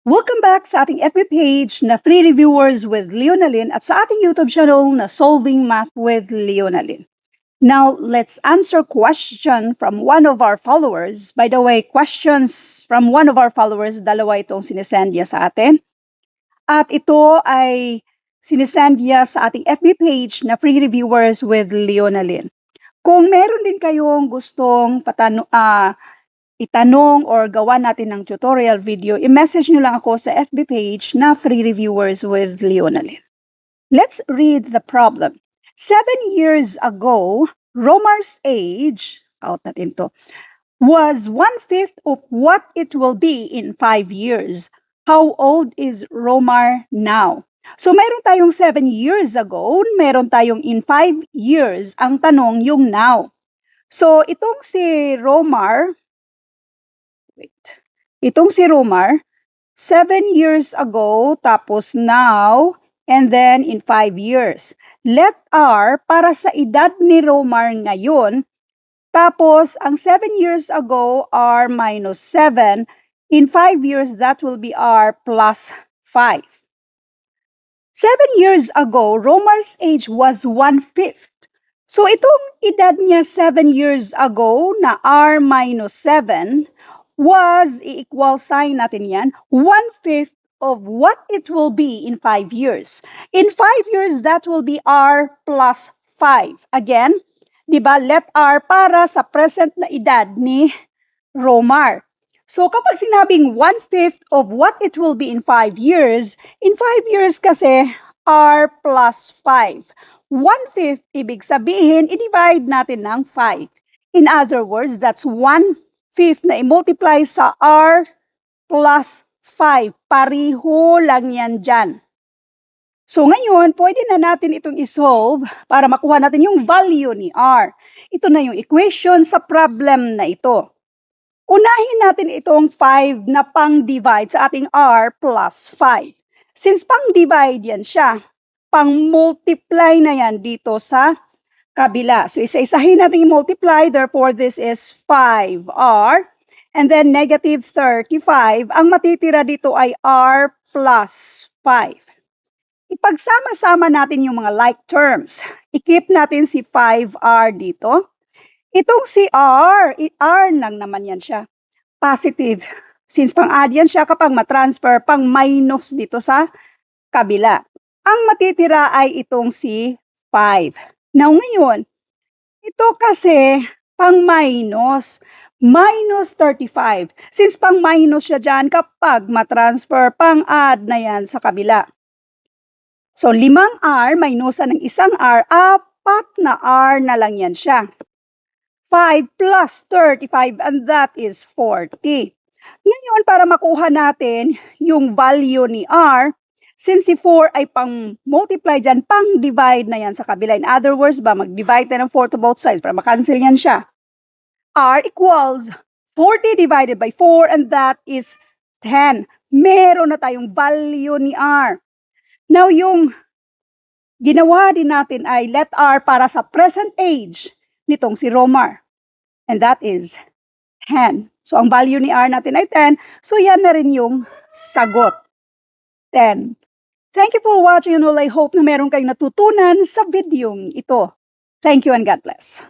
Welcome back sa ating FB page na Free Reviewers with Leonalyn at sa ating YouTube channel na Solving Math with Leonalyn. Now, let's answer question from one of our followers. By the way, questions from one of our followers, dalawa itong sinesend niya sa atin. At ito ay sinesend niya sa ating FB page na Free Reviewers with Leonalyn. Kung meron din kayong gustong itanong or gawa natin ng tutorial video, i-message nyo lang ako sa FB page na Free Reviewers with Leonalyn. Let's read the problem. 7 years ago, Romar's age, out natin to, was 1/5 of what it will be in 5 years. How old is Romar now? So, meron tayong 7 years ago, meron tayong in 5 years, ang tanong yung now. So, itong si Romar, itong si Romar, 7 years ago, tapos now, and then in 5 years. Let R para sa edad ni Romar ngayon, tapos ang 7 years ago, R minus 7. In 5 years, that will be R plus 5. 7 years ago, Romar's age was 1/5. So itong edad niya 7 years ago na R minus 7, was, i-equal sign natin yan, 1/5 of what it will be in 5 years. In 5 years, that will be R plus 5. Again, di ba, let R para sa present na edad ni Romar. So, kapag sinabing 1/5 of what it will be in 5 years, in 5 years kasi, R plus 5. 1/5, ibig sabihin, i-divide natin ng 5. In other words, that's 1/5 na i-multiply sa R plus 5. Pariho lang yan dyan. So ngayon, pwede na natin itong isolve para makuha natin yung value ni R. Ito na yung equation sa problem na ito. Unahin natin itong 5 na pang-divide sa ating R plus 5. Since pang-divide yan siya, pang-multiply na yan dito sa kabila. So, isa-isahin natin i-multiply. Therefore, this is 5R. And then, negative 35. Ang matitira dito ay R plus 5. Ipagsama-sama natin yung mga like terms. I-keep natin si 5R dito. Itong si R, R lang naman yan siya. Positive. Since pang-add yan siya kapag matransfer, pang-minus dito sa kabila. Ang matitira ay itong si 5. Now, ngayon, ito kasi pang-minus, minus 35. Since pang-minus siya dyan, kapag matransfer, pang-add na yan sa kabila. So, 5 R, minusan ng 1 R, 4 na R na lang yan siya. 5 plus 35, and that is 40. Ngayon, para makuha natin yung value ni R, since si 4 ay pang-multiply dyan, pang-divide na yan sa kabila. In other words, mag-divide tayo ng 4 to both sides para makancel yan siya. R equals 40 divided by 4, and that is 10. Meron na tayong value ni R. Now, yung ginawa din natin ay let R para sa present age nitong si Romar. And that is 10. So, ang value ni R natin ay 10. So, yan na rin yung sagot. 10. Thank you for watching, and I hope na meron kayong natutunan sa videong ito. Thank you and God bless.